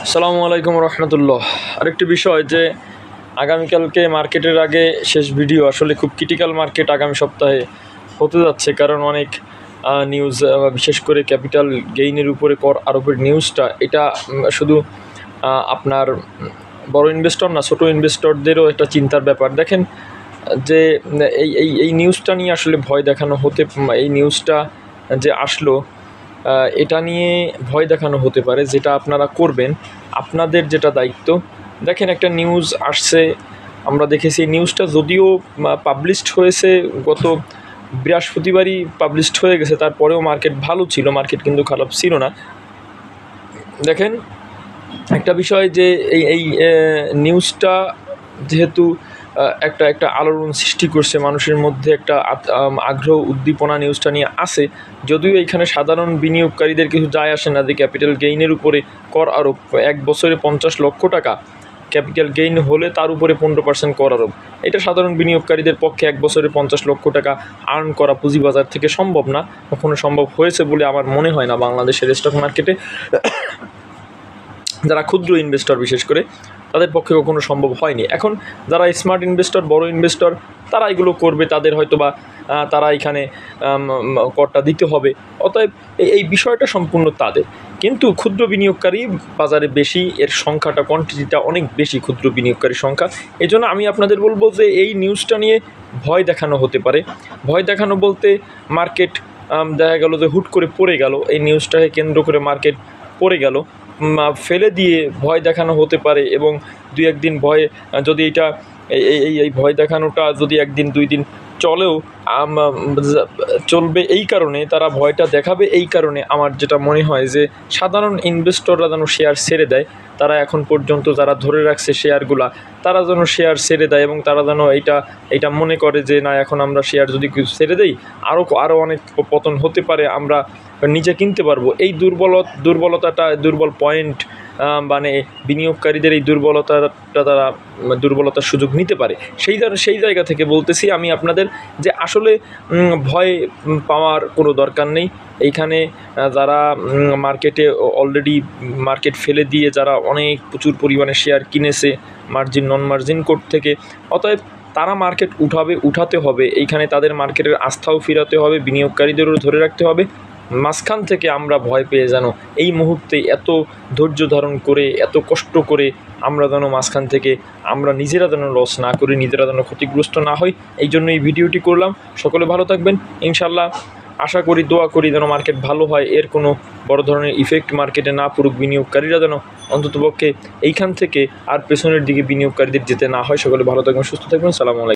আসসালামু আলাইকুম রহমতুল্লাহ। আরেকটি বিষয় যে আগামীকালকে মার্কেটের আগে শেষ ভিডিও, আসলে খুব ক্রিটিক্যাল মার্কেট আগামী সপ্তাহে হতে যাচ্ছে, কারণ অনেক নিউজ, বিশেষ করে ক্যাপিটাল গেইনের উপরে কর আরোপের নিউজটা, এটা শুধু আপনার বড় ইনভেস্টর না, ছোটো ইনভেস্টরদেরও একটা চিন্তার ব্যাপার। দেখেন যে এই নিউজটা নিয়ে আসলে ভয় দেখানো হতে, এই নিউজটা যে আসলো এটা নিয়ে ভয় দেখানো হতে পারে। যেটা আপনারা করবেন, আপনাদের যেটা দায়িত্ব, দেখেন একটা নিউজ আসছে, আমরা দেখেছি নিউজটা যদিও পাবলিশড হয়েছে গত বৃহস্পতিবারই পাবলিশড হয়ে গেছে, তারপরেও মার্কেট ভালো ছিল, মার্কেট কিন্তু খারাপ ছিল না। দেখেন একটা বিষয় যে এই নিউজটা যেহেতু একটা আলোড়ন সৃষ্টি করছে মানুষের মধ্যে, একটা আগ্রহ উদ্দীপনা নিউজটা নিয়ে আসে, যদিও এইখানে সাধারণ বিনিয়োগকারীদের কিছু যায় আসে না যে ক্যাপিটাল গেইনের উপরে কর আরোপ, 1 বছরে 50 লক্ষ টাকা ক্যাপিটাল গেইন হলে তার উপরে 15% কর আরোপ। এটা সাধারণ বিনিয়োগকারীদের পক্ষে 1 বছরে 50 লক্ষ টাকা আর্ন করা পুঁজিবাজার থেকে সম্ভব না, কখনো সম্ভব হয়েছে বলে আমার মনে হয় না বাংলাদেশের স্টক মার্কেটে। যারা ক্ষুদ্র ইনভেস্টর বিশেষ করে, তাদের পক্ষে কখনো সম্ভব হয়নি। এখন যারা স্মার্ট ইনভেস্টর, বড় ইনভেস্টর, তারা এগুলো করবে, তাদের হয়তো বা তারা এখানে করটা দিতে হবে, অতএব এই বিষয়টা সম্পূর্ণ তাদের। কিন্তু ক্ষুদ্র বিনিয়োগকারী বাজারে বেশি, এর সংখ্যাটা, কোয়ান্টিটিটা অনেক বেশি ক্ষুদ্র বিনিয়োগকারীর সংখ্যা। এই জন্য আমি আপনাদের বলবো যে এই নিউজটা নিয়ে ভয় দেখানো হতে পারে। ভয় দেখানো বলতে মার্কেট দেখা গেল যে হুট করে পড়ে গেল, এই নিউজটাকে কেন্দ্র করে মার্কেট পড়ে গেল, ফেলে দিয়ে ভয় দেখানো হতে পারে। এবং 2-1 দিন ভয়, যদি এটা এই ভয় দেখানোটা যদি 1 দিন 2 দিন চলেও, চলবে এই কারণে, তারা ভয়টা দেখাবে এই কারণে, আমার যেটা মনে হয় যে সাধারণ ইনভেস্টররা যেন শেয়ার ছেড়ে দেয়। তারা এখন পর্যন্ত যারা ধরে রাখছে শেয়ারগুলা, তারা যেন শেয়ার ছেড়ে দেয়, এবং তারা যেন এইটা মনে করে যে না, এখন আমরা শেয়ার যদি কিছু ছেড়ে দেই, আরও অনেক পতন হতে পারে, আমরা নিজে কিনতে পারবো। এই দুর্বলতাটা, দুর্বল পয়েন্ট, মানে বিনিয়োগকারীদের এই দুর্বলতাটা তারা দুর্বলতার সুযোগ নিতে পারে। সেই জায়গা থেকে বলতেছি আমি আপনাদের যে আসলে ভয় পাওয়ার কোনো দরকার নেই। এইখানে যারা মার্কেটে অলরেডি মার্কেট ফেলে দিয়ে যারা অনেক প্রচুর পরিমাণে শেয়ার কিনেছে মার্জিন, নন মার্জিন কোড থেকে, অতএব তারা মার্কেট উঠাতে হবে, এইখানে তাদের মার্কেটের আস্থাও ফিরাতে হবে, বিনিয়োগকারীদেরও ধরে রাখতে হবে। মাঝখান থেকে আমরা ভয় পেয়ে যেন এই মুহূর্তে এত ধৈর্য ধারণ করে, এত কষ্ট করে আমরা যেন মাঝখান থেকে আমরা নিজেরা যেন লস না করি, নিজেরা যেন ক্ষতিগ্রস্ত না হই, এই জন্য এই ভিডিওটি করলাম। সকলে ভালো থাকবেন ইনশাল্লাহ। আশা করি, দোয়া করি যেন মার্কেট ভালো হয়, এর কোনো বড় ধরনের ইফেক্ট মার্কেটে না পড়ুক, বিনিয়োগকারীরা যেন অন্ততপক্ষে এইখান থেকে আর পেছনের দিকে বিনিয়োগকারীদের যেতে না হয়। সকলে ভালো থাকবেন, সুস্থ থাকবেন। সালামু আলাইকুম।